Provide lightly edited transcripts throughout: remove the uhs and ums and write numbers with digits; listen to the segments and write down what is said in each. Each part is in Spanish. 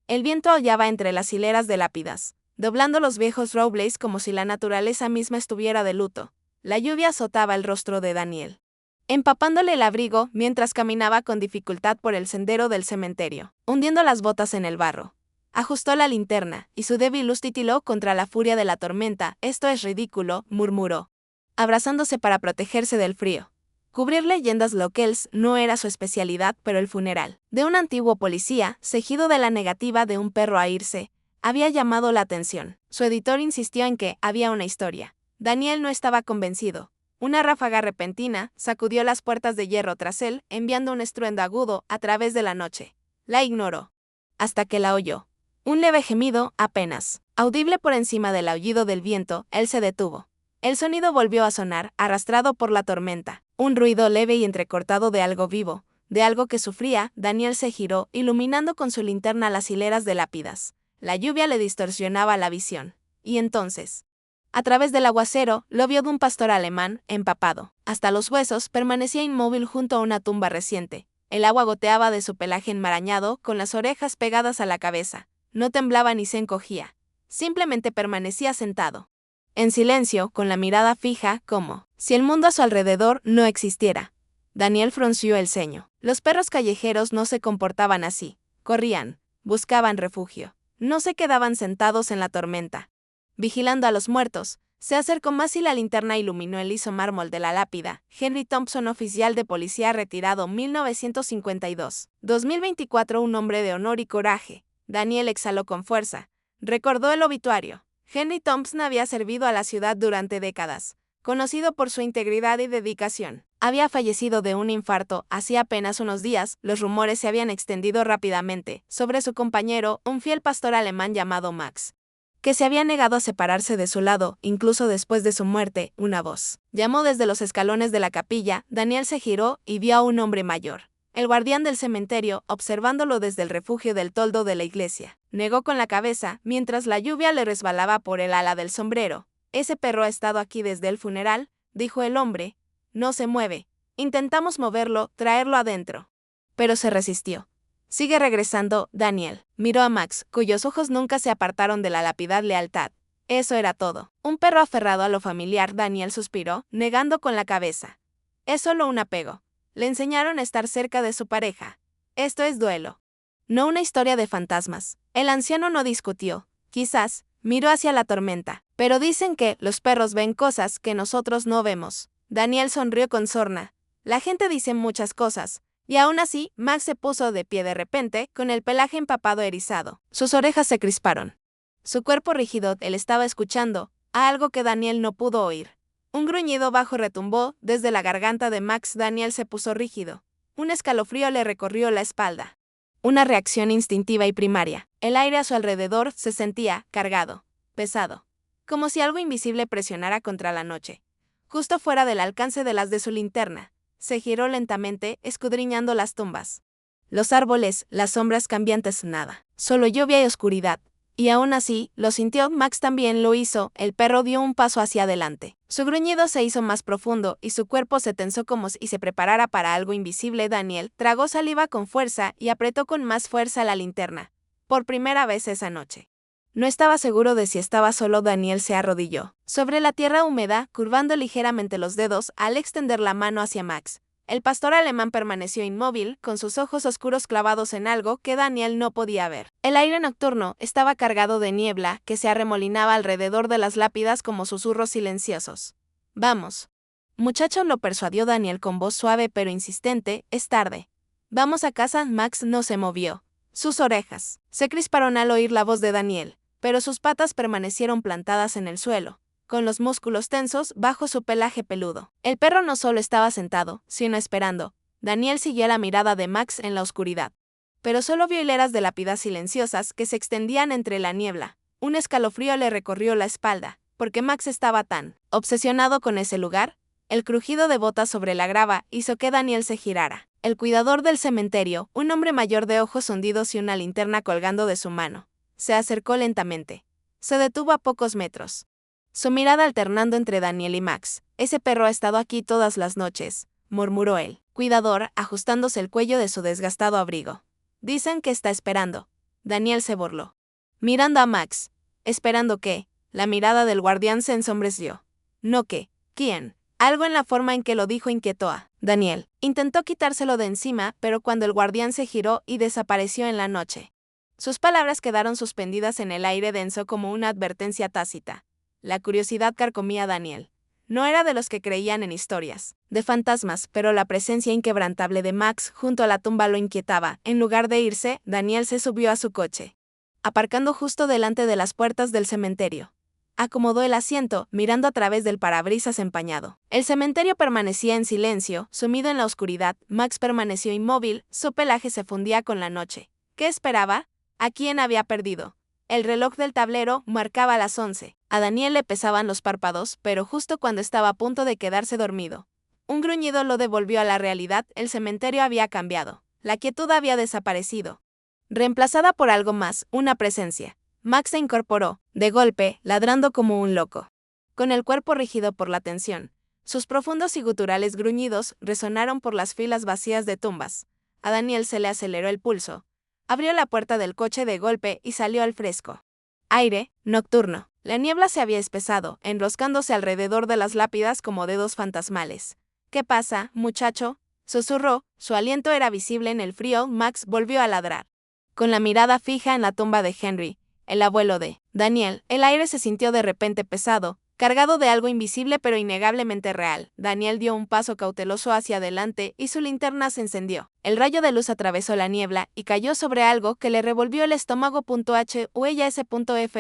El viento aullaba entre las hileras de lápidas, doblando los viejos robles como si la naturaleza misma estuviera de luto. La lluvia azotaba el rostro de Daniel, empapándole el abrigo mientras caminaba con dificultad por el sendero del cementerio, hundiendo las botas en el barro. Ajustó la linterna, y su débil luz titiló contra la furia de la tormenta. Esto es ridículo, murmuró, abrazándose para protegerse del frío. Cubrir leyendas locales no era su especialidad, pero el funeral de un antiguo policía, seguido de la negativa de un perro a irse, había llamado la atención. Su editor insistió en que había una historia. Daniel no estaba convencido. Una ráfaga repentina sacudió las puertas de hierro tras él, enviando un estruendo agudo a través de la noche. La ignoró, hasta que la oyó. Un leve gemido, apenas audible por encima del aullido del viento. Él se detuvo. El sonido volvió a sonar, arrastrado por la tormenta. Un ruido leve y entrecortado de algo vivo, de algo que sufría. Daniel se giró, iluminando con su linterna las hileras de lápidas. La lluvia le distorsionaba la visión. Y entonces, a través del aguacero, lo vio de un pastor alemán, empapado hasta los huesos, permanecía inmóvil junto a una tumba reciente. El agua goteaba de su pelaje enmarañado, con las orejas pegadas a la cabeza. No temblaba ni se encogía. Simplemente permanecía sentado, en silencio, con la mirada fija, como si el mundo a su alrededor no existiera. Daniel frunció el ceño. Los perros callejeros no se comportaban así. Corrían, buscaban refugio. No se quedaban sentados en la tormenta, vigilando a los muertos. Se acercó más y la linterna iluminó el liso mármol de la lápida. Henry Thompson, oficial de policía retirado 1952-2024, un hombre de honor y coraje. Daniel exhaló con fuerza. Recordó el obituario. Henry Thompson había servido a la ciudad durante décadas, conocido por su integridad y dedicación. Había fallecido de un infarto hacía apenas unos días. Los rumores se habían extendido rápidamente sobre su compañero, un fiel pastor alemán llamado Max, que se había negado a separarse de su lado. Incluso después de su muerte. Una voz llamó desde los escalones de la capilla. Daniel se giró y vio a un hombre mayor, el guardián del cementerio, observándolo desde el refugio del toldo de la iglesia. Negó con la cabeza, mientras la lluvia le resbalaba por el ala del sombrero. «Ese perro ha estado aquí desde el funeral», dijo el hombre. «No se mueve. Intentamos moverlo, traerlo adentro, pero se resistió». «Sigue regresando, Daniel». Miró a Max, cuyos ojos nunca se apartaron de la lápida lealtad. Eso era todo. Un perro aferrado a lo familiar. Daniel suspiró, negando con la cabeza. «Es solo un apego. Le enseñaron a estar cerca de su pareja. Esto es duelo, no una historia de fantasmas». El anciano no discutió. Quizás miró hacia la tormenta. «Pero dicen que los perros ven cosas que nosotros no vemos». Daniel sonrió con sorna. «La gente dice muchas cosas». Y aún así, Max se puso de pie de repente, con el pelaje empapado erizado. Sus orejas se crisparon. Su cuerpo rígido. Él estaba escuchando a algo que Daniel no pudo oír. Un gruñido bajo retumbó desde la garganta de Max. Daniel se puso rígido. Un escalofrío le recorrió la espalda. Una reacción instintiva y primaria. El aire a su alrededor se sentía cargado, pesado, como si algo invisible presionara contra la noche, justo fuera del alcance de las de su linterna. Se giró lentamente, escudriñando las tumbas, los árboles, las sombras cambiantes. Nada, solo lluvia y oscuridad. Y aún así, lo sintió. Max también lo hizo. El perro dio un paso hacia adelante. Su gruñido se hizo más profundo y su cuerpo se tensó como si se preparara para algo invisible. Daniel tragó saliva con fuerza y apretó con más fuerza la linterna. Por primera vez esa noche. No estaba seguro de si estaba solo. Daniel se arrodilló sobre la tierra húmeda, curvando ligeramente los dedos al extender la mano hacia Max. El pastor alemán permaneció inmóvil, con sus ojos oscuros clavados en algo que Daniel no podía ver. El aire nocturno estaba cargado de niebla que se arremolinaba alrededor de las lápidas como susurros silenciosos. «Vamos, muchacho», lo persuadió Daniel con voz suave pero insistente. «Es tarde. Vamos a casa». Max no se movió. Sus orejas se crisparon al oír la voz de Daniel, pero sus patas permanecieron plantadas en el suelo, con los músculos tensos bajo su pelaje peludo. El perro no solo estaba sentado, sino esperando. Daniel siguió la mirada de Max en la oscuridad, pero solo vio hileras de lápidas silenciosas que se extendían entre la niebla. Un escalofrío le recorrió la espalda, porque Max estaba tan obsesionado con ese lugar. El crujido de botas sobre la grava hizo que Daniel se girara. El cuidador del cementerio, un hombre mayor de ojos hundidos y una linterna colgando de su mano, se acercó lentamente. Se detuvo a pocos metros, su mirada alternando entre Daniel y Max. «Ese perro ha estado aquí todas las noches», murmuró el cuidador, ajustándose el cuello de su desgastado abrigo. «Dicen que está esperando». Daniel se burló, mirando a Max, esperando que la mirada del guardián se ensombreció. No que, ¿quién? Algo en la forma en que lo dijo inquietó a Daniel. Intentó quitárselo de encima, pero cuando el guardián se giró y desapareció en la noche, sus palabras quedaron suspendidas en el aire denso como una advertencia tácita. La curiosidad carcomía a Daniel. No era de los que creían en historias de fantasmas, pero la presencia inquebrantable de Max junto a la tumba lo inquietaba. En lugar de irse, Daniel se subió a su coche, aparcando justo delante de las puertas del cementerio. Acomodó el asiento, mirando a través del parabrisas empañado. El cementerio permanecía en silencio, sumido en la oscuridad. Max permaneció inmóvil, su pelaje se fundía con la noche. ¿Qué esperaba? ¿A quién había perdido? El reloj del tablero marcaba las 11. A Daniel le pesaban los párpados, pero justo cuando estaba a punto de quedarse dormido, un gruñido lo devolvió a la realidad. El cementerio había cambiado. La quietud había desaparecido, reemplazada por algo más, una presencia. Max se incorporó, de golpe, ladrando como un loco, con el cuerpo rígido por la tensión. Sus profundos y guturales gruñidos resonaron por las filas vacías de tumbas. A Daniel se le aceleró el pulso. Abrió la puerta del coche de golpe y salió al fresco aire nocturno. La niebla se había espesado, enroscándose alrededor de las lápidas como dedos fantasmales. ¿Qué pasa, muchacho?, susurró. Su aliento era visible en el frío. Max volvió a ladrar, con la mirada fija en la tumba de Henry, el abuelo de Daniel. El aire se sintió de repente pesado, cargado de algo invisible pero innegablemente real. Daniel dio un paso cauteloso hacia adelante y su linterna se encendió. El rayo de luz atravesó la niebla y cayó sobre algo que le revolvió el estómago. HUELLS.FRSAS,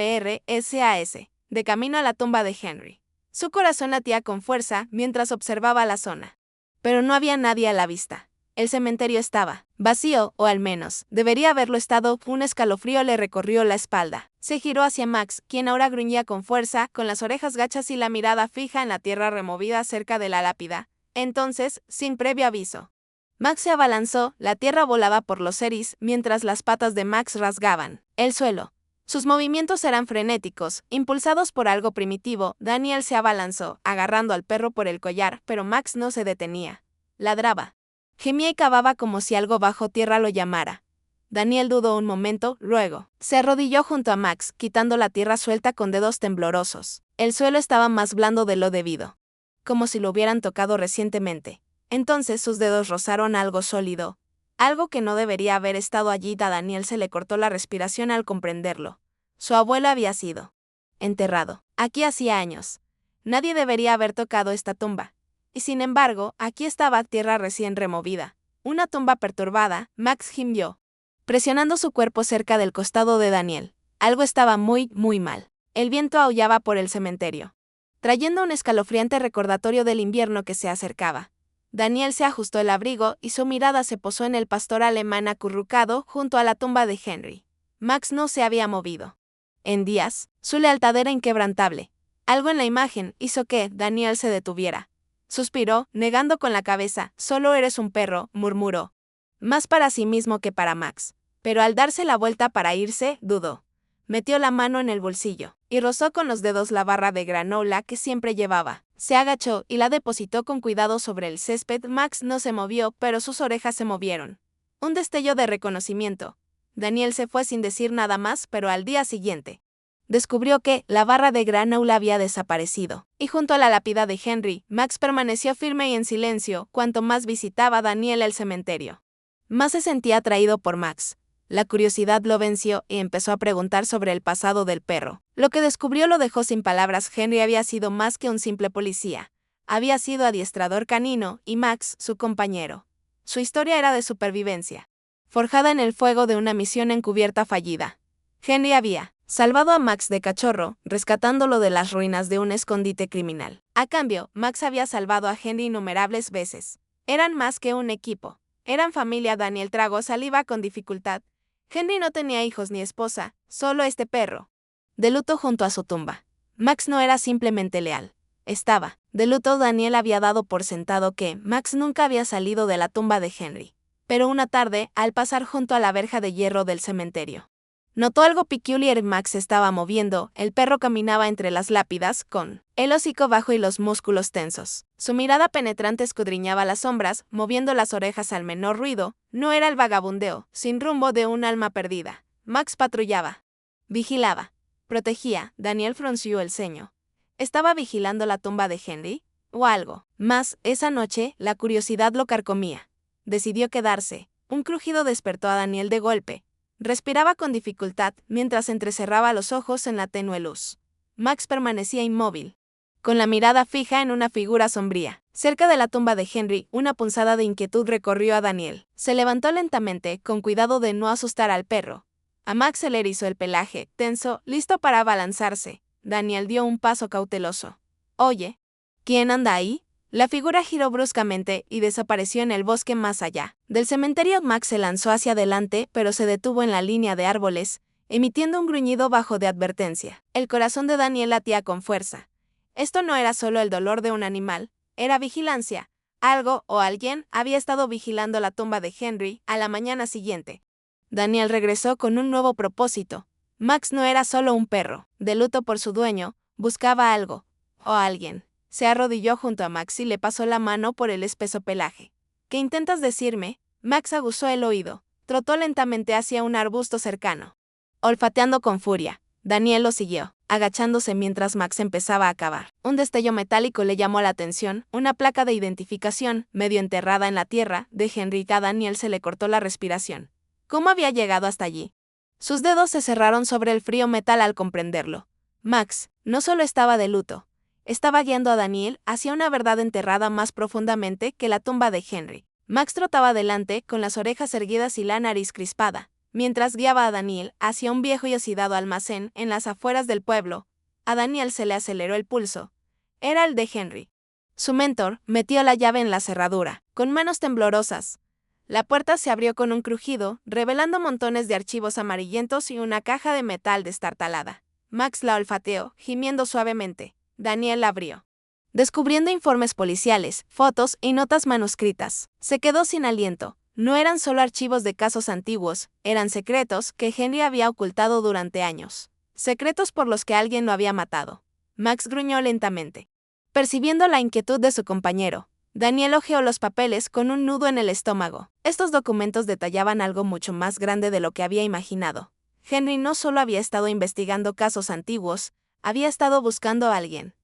de camino a la tumba de Henry. Su corazón latía con fuerza mientras observaba la zona. Pero no había nadie a la vista. El cementerio estaba vacío, o al menos debería haberlo estado. Un escalofrío le recorrió la espalda. Se giró hacia Max, quien ahora gruñía con fuerza, con las orejas gachas y la mirada fija en la tierra removida cerca de la lápida. Entonces, sin previo aviso, Max se abalanzó. La tierra volaba por los seris mientras las patas de Max rasgaban el suelo. Sus movimientos eran frenéticos, impulsados por algo primitivo. Daniel se abalanzó, agarrando al perro por el collar, pero Max no se detenía. Ladraba, gemía y cavaba como si algo bajo tierra lo llamara. Daniel dudó un momento, luego se arrodilló junto a Max, quitando la tierra suelta con dedos temblorosos. El suelo estaba más blando de lo debido, como si lo hubieran tocado recientemente. Entonces sus dedos rozaron algo sólido, algo que no debería haber estado allí. A Daniel se le cortó la respiración al comprenderlo. Su abuelo había sido enterrado aquí hacía años. Nadie debería haber tocado esta tumba. Y sin embargo, aquí estaba, tierra recién removida. Una tumba perturbada. Max gimió, presionando su cuerpo cerca del costado de Daniel. Algo estaba muy mal. El viento aullaba por el cementerio, trayendo un escalofriante recordatorio del invierno que se acercaba. Daniel se ajustó el abrigo y su mirada se posó en el pastor alemán acurrucado junto a la tumba de Henry. Max no se había movido en días. Su lealtad era inquebrantable. Algo en la imagen hizo que Daniel se detuviera. Suspiró, negando con la cabeza. «Solo eres un perro», murmuró, más para sí mismo que para Max. Pero al darse la vuelta para irse, dudó. Metió la mano en el bolsillo y rozó con los dedos la barra de granola que siempre llevaba. Se agachó y la depositó con cuidado sobre el césped. Max no se movió, pero sus orejas se movieron. Un destello de reconocimiento. Daniel se fue sin decir nada más, pero al día siguiente descubrió que la barra de granola había desaparecido. Y junto a la lápida de Henry, Max permaneció firme y en silencio. Cuanto más visitaba Daniel el cementerio, más se sentía atraído por Max. La curiosidad lo venció y empezó a preguntar sobre el pasado del perro. Lo que descubrió lo dejó sin palabras. Henry había sido más que un simple policía. Había sido adiestrador canino y Max, su compañero. Su historia era de supervivencia, forjada en el fuego de una misión encubierta fallida. Henry había salvado a Max de cachorro, rescatándolo de las ruinas de un escondite criminal. A cambio, Max había salvado a Henry innumerables veces. Eran más que un equipo. Eran familia. Daniel tragó saliva con dificultad. Henry no tenía hijos ni esposa, solo este perro, de luto junto a su tumba. Max no era simplemente leal. Estaba de luto. Daniel había dado por sentado que Max nunca había salido de la tumba de Henry. Pero una tarde, al pasar junto a la verja de hierro del cementerio, notó algo peculiar. Max se estaba moviendo. El perro caminaba entre las lápidas, con el hocico bajo y los músculos tensos. Su mirada penetrante escudriñaba las sombras, moviendo las orejas al menor ruido. No era el vagabundeo sin rumbo de un alma perdida. Max patrullaba. Vigilaba. Protegía. Daniel frunció el ceño. ¿Estaba vigilando la tumba de Henry? ¿O algo más? Esa noche, la curiosidad lo carcomía. Decidió quedarse. Un crujido despertó a Daniel de golpe. Respiraba con dificultad mientras entrecerraba los ojos en la tenue luz. Max permanecía inmóvil, con la mirada fija en una figura sombría. Cerca de la tumba de Henry, una punzada de inquietud recorrió a Daniel. Se levantó lentamente, con cuidado de no asustar al perro. A Max se le erizó el pelaje, tenso, listo para abalanzarse. Daniel dio un paso cauteloso. «Oye, ¿quién anda ahí?». La figura giró bruscamente y desapareció en el bosque más allá del cementerio. Max se lanzó hacia adelante, pero se detuvo en la línea de árboles, emitiendo un gruñido bajo de advertencia. El corazón de Daniel latía con fuerza. Esto no era solo el dolor de un animal, era vigilancia. Algo o alguien había estado vigilando la tumba de Henry a la mañana siguiente. Daniel regresó con un nuevo propósito. Max no era solo un perro, de luto por su dueño, buscaba algo, o alguien. Se arrodilló junto a Max y le pasó la mano por el espeso pelaje. «¿Qué intentas decirme?». Max aguzó el oído, trotó lentamente hacia un arbusto cercano. Olfateando con furia, Daniel lo siguió, agachándose mientras Max empezaba a cavar. Un destello metálico le llamó la atención, una placa de identificación, medio enterrada en la tierra, de Henry. A Daniel se le cortó la respiración. ¿Cómo había llegado hasta allí? Sus dedos se cerraron sobre el frío metal al comprenderlo. Max no solo estaba de luto, estaba guiando a Daniel hacia una verdad enterrada más profundamente que la tumba de Henry. Max trotaba adelante con las orejas erguidas y la nariz crispada, mientras guiaba a Daniel hacia un viejo y oxidado almacén en las afueras del pueblo. A Daniel se le aceleró el pulso. Era el de Henry. Su mentor metió la llave en la cerradura, con manos temblorosas. La puerta se abrió con un crujido, revelando montones de archivos amarillentos y una caja de metal destartalada. Max la olfateó, gimiendo suavemente. Daniel la abrió, descubriendo informes policiales, fotos y notas manuscritas. Se quedó sin aliento. No eran solo archivos de casos antiguos, eran secretos que Henry había ocultado durante años. Secretos por los que alguien lo había matado. Max gruñó lentamente. Percibiendo la inquietud de su compañero, Daniel hojeó los papeles con un nudo en el estómago. Estos documentos detallaban algo mucho más grande de lo que había imaginado. Henry no solo había estado investigando casos antiguos, había estado buscando a alguien.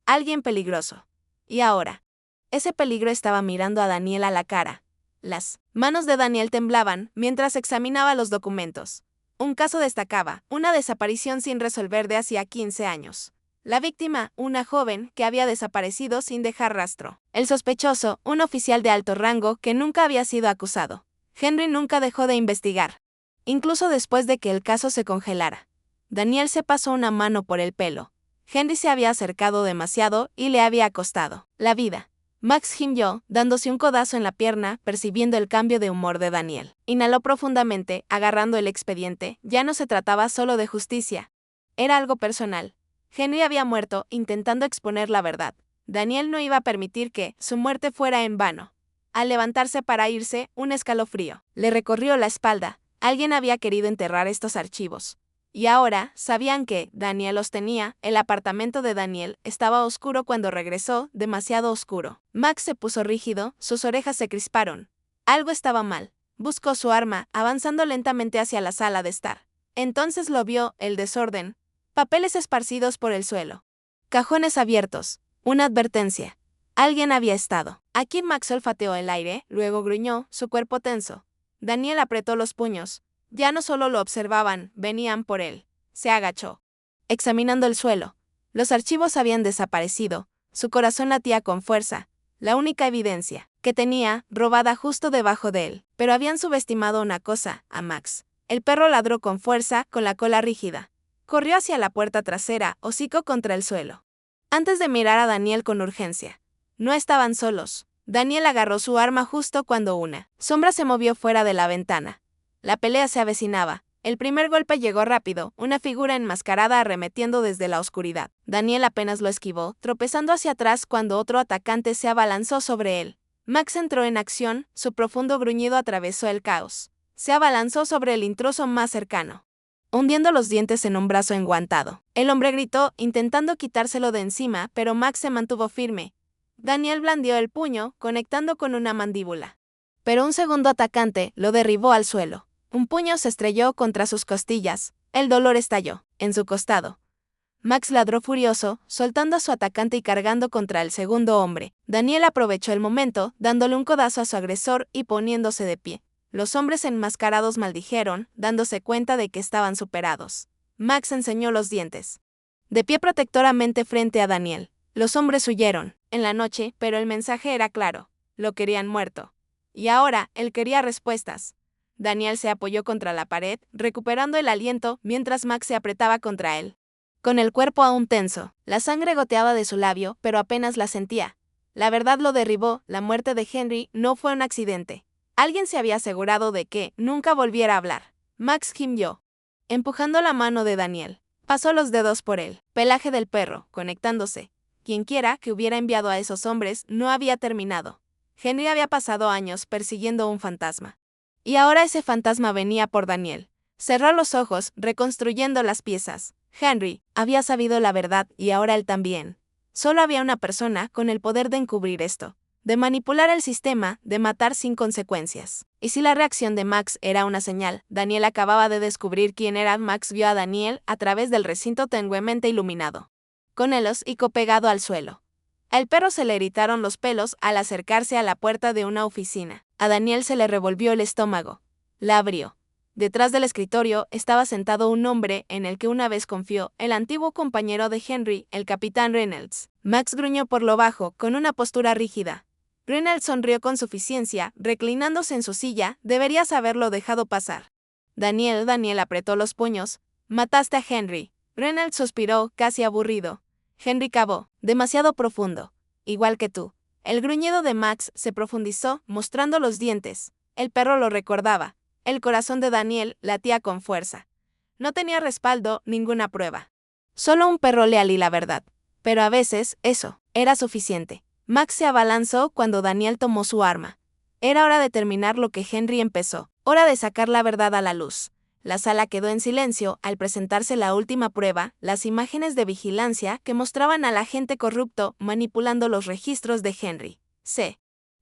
Alguien peligroso. Y ahora, ese peligro estaba mirando a Daniel a la cara. Las manos de Daniel temblaban mientras examinaba los documentos. Un caso destacaba, una desaparición sin resolver de hacía 15 años. La víctima, una joven que había desaparecido sin dejar rastro. El sospechoso, un oficial de alto rango que nunca había sido acusado. Henry nunca dejó de investigar, incluso después de que el caso se congelara. Daniel se pasó una mano por el pelo. Henry se había acercado demasiado y le había costado la vida. Max gimió, dándose un codazo en la pierna, percibiendo el cambio de humor de Daniel. Inhaló profundamente, agarrando el expediente. Ya no se trataba solo de justicia. Era algo personal. Henry había muerto intentando exponer la verdad. Daniel no iba a permitir que su muerte fuera en vano. Al levantarse para irse, un escalofrío le recorrió la espalda. Alguien había querido enterrar estos archivos. Y ahora sabían que Daniel los tenía. El apartamento de Daniel estaba oscuro cuando regresó, demasiado oscuro. Max se puso rígido, sus orejas se crisparon. Algo estaba mal. Buscó su arma, avanzando lentamente hacia la sala de estar. Entonces lo vio, el desorden. Papeles esparcidos por el suelo. Cajones abiertos. Una advertencia. Alguien había estado. Aquí. Max olfateó el aire, luego gruñó, su cuerpo tenso. Daniel apretó los puños. Ya no solo lo observaban, venían por él. Se agachó, examinando el suelo. Los archivos habían desaparecido. Su corazón latía con fuerza. La única evidencia que tenía, robada justo debajo de él. Pero habían subestimado una cosa, a Max. El perro ladró con fuerza, con la cola rígida. Corrió hacia la puerta trasera, hocico contra el suelo. Antes de mirar a Daniel con urgencia. No estaban solos. Daniel agarró su arma justo cuando una sombra se movió fuera de la ventana. La pelea se avecinaba. El primer golpe llegó rápido, una figura enmascarada arremetiendo desde la oscuridad. Daniel apenas lo esquivó, tropezando hacia atrás cuando otro atacante se abalanzó sobre él. Max entró en acción, su profundo gruñido atravesó el caos. Se abalanzó sobre el intruso más cercano, hundiendo los dientes en un brazo enguantado. El hombre gritó, intentando quitárselo de encima, pero Max se mantuvo firme. Daniel blandió el puño, conectando con una mandíbula. Pero un segundo atacante lo derribó al suelo. Un puño se estrelló contra sus costillas. El dolor estalló en su costado. Max ladró furioso, soltando a su atacante y cargando contra el segundo hombre. Daniel aprovechó el momento, dándole un codazo a su agresor y poniéndose de pie. Los hombres enmascarados maldijeron, dándose cuenta de que estaban superados. Max enseñó los dientes. De pie protectoramente frente a Daniel. Los hombres huyeron, en la noche, pero el mensaje era claro. Lo querían muerto. Y ahora, él quería respuestas. Daniel se apoyó contra la pared, recuperando el aliento, mientras Max se apretaba contra él. Con el cuerpo aún tenso, la sangre goteaba de su labio, pero apenas la sentía. La verdad lo derribó, la muerte de Henry no fue un accidente. Alguien se había asegurado de que nunca volviera a hablar. Max gimió, empujando la mano de Daniel. Pasó los dedos por el pelaje del perro, conectándose. Quienquiera que hubiera enviado a esos hombres no había terminado. Henry había pasado años persiguiendo un fantasma. Y ahora ese fantasma venía por Daniel. Cerró los ojos, reconstruyendo las piezas. Henry había sabido la verdad y ahora él también. Solo había una persona con el poder de encubrir esto, de manipular el sistema, de matar sin consecuencias. Y si la reacción de Max era una señal, Daniel acababa de descubrir quién era. Max vio a Daniel a través del recinto tenuemente iluminado, con el hocico pegado al suelo. Al perro se le irritaron los pelos al acercarse a la puerta de una oficina. A Daniel se le revolvió el estómago. La abrió. Detrás del escritorio estaba sentado un hombre en el que una vez confió, el antiguo compañero de Henry, el capitán Reynolds. Max gruñó por lo bajo, con una postura rígida. Reynolds sonrió con suficiencia, reclinándose en su silla. Deberías haberlo dejado pasar. Daniel apretó los puños. Mataste a Henry. Reynolds suspiró, casi aburrido. Henry cavó, demasiado profundo. Igual que tú. El gruñido de Max se profundizó, mostrando los dientes. El perro lo recordaba. El corazón de Daniel latía con fuerza. No tenía respaldo, ninguna prueba. Solo un perro leal y la verdad. Pero a veces, eso, era suficiente. Max se abalanzó cuando Daniel tomó su arma. Era hora de terminar lo que Henry empezó. Hora de sacar la verdad a la luz. La sala quedó en silencio al presentarse la última prueba, las imágenes de vigilancia que mostraban al agente corrupto manipulando los registros de Henry. C.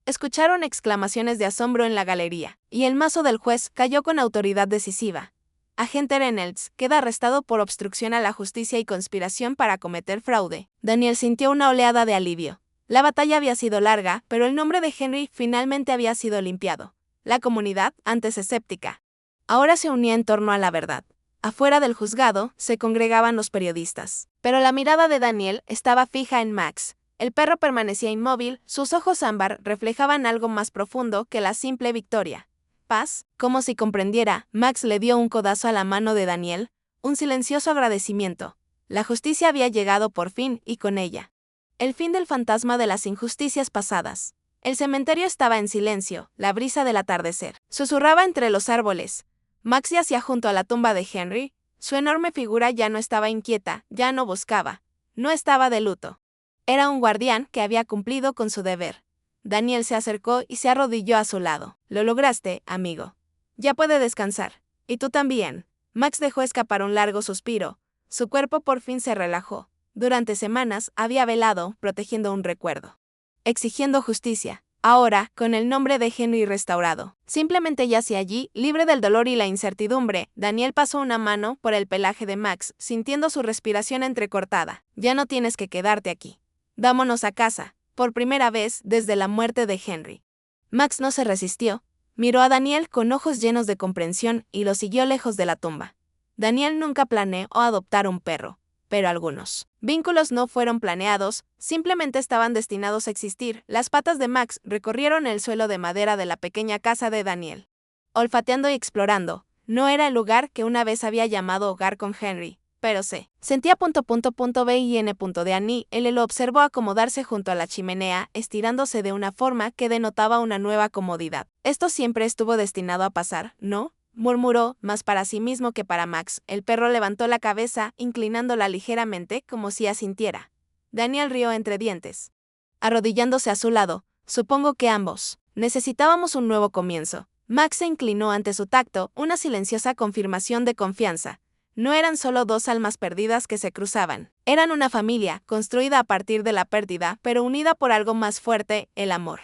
Escucharon exclamaciones de asombro en la galería, y el mazo del juez cayó con autoridad decisiva. Agente Reynolds queda arrestado por obstrucción a la justicia y conspiración para cometer fraude. Daniel sintió una oleada de alivio. La batalla había sido larga, pero el nombre de Henry finalmente había sido limpiado. La comunidad, antes escéptica, ahora se unía en torno a la verdad. Afuera del juzgado se congregaban los periodistas. Pero la mirada de Daniel estaba fija en Max. El perro permanecía inmóvil, sus ojos ámbar reflejaban algo más profundo que la simple victoria. Paz, como si comprendiera, Max le dio un codazo a la mano de Daniel, un silencioso agradecimiento. La justicia había llegado por fin, y con ella el fin del fantasma de las injusticias pasadas. El cementerio estaba en silencio, la brisa del atardecer susurraba entre los árboles. Max yacía junto a la tumba de Henry. Su enorme figura ya no estaba inquieta, ya no buscaba, no estaba de luto. Era un guardián que había cumplido con su deber. Daniel se acercó y se arrodilló a su lado. Lo lograste, amigo. Ya puede descansar. Y tú también. Max dejó escapar un largo suspiro. Su cuerpo por fin se relajó. Durante semanas había velado, protegiendo un recuerdo, exigiendo justicia. Ahora, con el nombre de Henry restaurado, simplemente yacía allí, libre del dolor y la incertidumbre. Daniel pasó una mano por el pelaje de Max, sintiendo su respiración entrecortada. Ya no tienes que quedarte aquí. Vámonos a casa, por primera vez desde la muerte de Henry. Max no se resistió, miró a Daniel con ojos llenos de comprensión y lo siguió lejos de la tumba. Daniel nunca planeó adoptar un perro, pero algunos vínculos no fueron planeados, simplemente estaban destinados a existir. Las patas de Max recorrieron el suelo de madera de la pequeña casa de Daniel. Olfateando y explorando, no era el lugar que una vez había llamado hogar con Henry, pero sentía .bin.de Annie. Él lo observó acomodarse junto a la chimenea, estirándose de una forma que denotaba una nueva comodidad. Esto siempre estuvo destinado a pasar, ¿no? Murmuró, más para sí mismo que para Max. El perro levantó la cabeza, inclinándola ligeramente, como si asintiera. Daniel rió entre dientes. Arrodillándose a su lado, supongo que ambos necesitábamos un nuevo comienzo. Max se inclinó ante su tacto, una silenciosa confirmación de confianza. No eran solo dos almas perdidas que se cruzaban. Eran una familia, construida a partir de la pérdida, pero unida por algo más fuerte, el amor.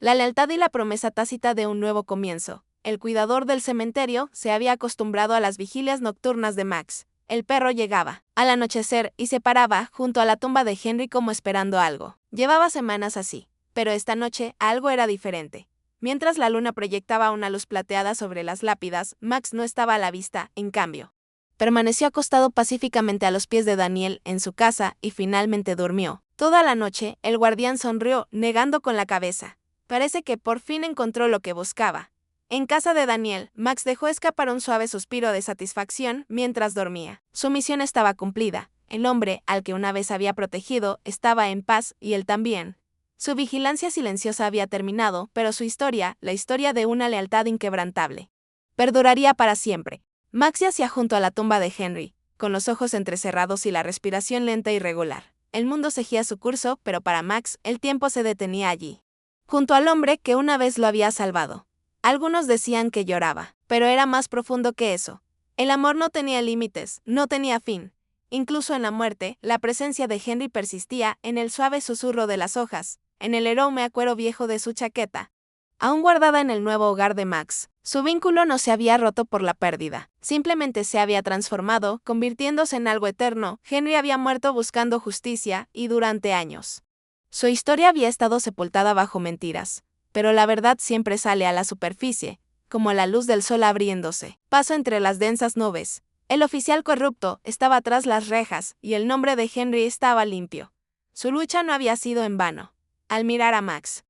La lealtad y la promesa tácita de un nuevo comienzo. el cuidador del cementerio, se había acostumbrado a las vigilias nocturnas de Max. El perro llegaba al anochecer y se paraba junto a la tumba de Henry como esperando algo. Llevaba semanas así, pero esta noche algo era diferente. Mientras la luna proyectaba una luz plateada sobre las lápidas, Max no estaba a la vista, en cambio. Permaneció acostado pacíficamente a los pies de Daniel en su casa y finalmente durmió. Toda la noche, el guardián sonrió, negando con la cabeza. Parece que por fin encontró lo que buscaba. En casa de Daniel, Max dejó escapar un suave suspiro de satisfacción mientras dormía. Su misión estaba cumplida. El hombre, al que una vez había protegido, estaba en paz y él también. Su vigilancia silenciosa había terminado, pero su historia, la historia de una lealtad inquebrantable, perduraría para siempre. Max yacía junto a la tumba de Henry, con los ojos entrecerrados y la respiración lenta y regular. El mundo seguía su curso, pero para Max, el tiempo se detenía allí, junto al hombre que una vez lo había salvado. Algunos decían que lloraba, pero era más profundo que eso. El amor no tenía límites, no tenía fin. Incluso en la muerte, la presencia de Henry persistía en el suave susurro de las hojas, en el aroma a cuero viejo de su chaqueta, aún guardada en el nuevo hogar de Max. Su vínculo no se había roto por la pérdida, simplemente se había transformado, convirtiéndose en algo eterno. Henry había muerto buscando justicia, y durante años su historia había estado sepultada bajo mentiras, pero la verdad siempre sale a la superficie, como la luz del sol abriéndose paso entre las densas nubes. El oficial corrupto estaba tras las rejas, y el nombre de Henry estaba limpio. Su lucha no había sido en vano. Al mirar a Max,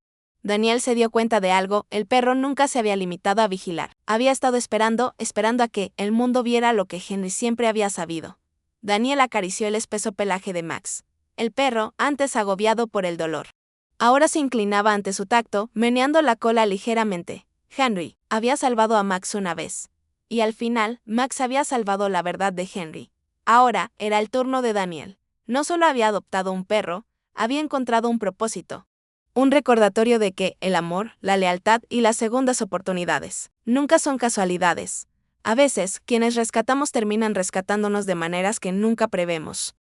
Daniel se dio cuenta de algo. El perro nunca se había limitado a vigilar. Había estado esperando a que el mundo viera lo que Henry siempre había sabido. Daniel acarició el espeso pelaje de Max. El perro, antes agobiado por el dolor, ahora se inclinaba ante su tacto, meneando la cola ligeramente. Henry había salvado a Max una vez. Y al final, Max había salvado la verdad de Henry. Ahora era el turno de Daniel. No solo había adoptado un perro, había encontrado un propósito. Un recordatorio de que el amor, la lealtad y las segundas oportunidades nunca son casualidades. A veces, quienes rescatamos terminan rescatándonos de maneras que nunca prevemos.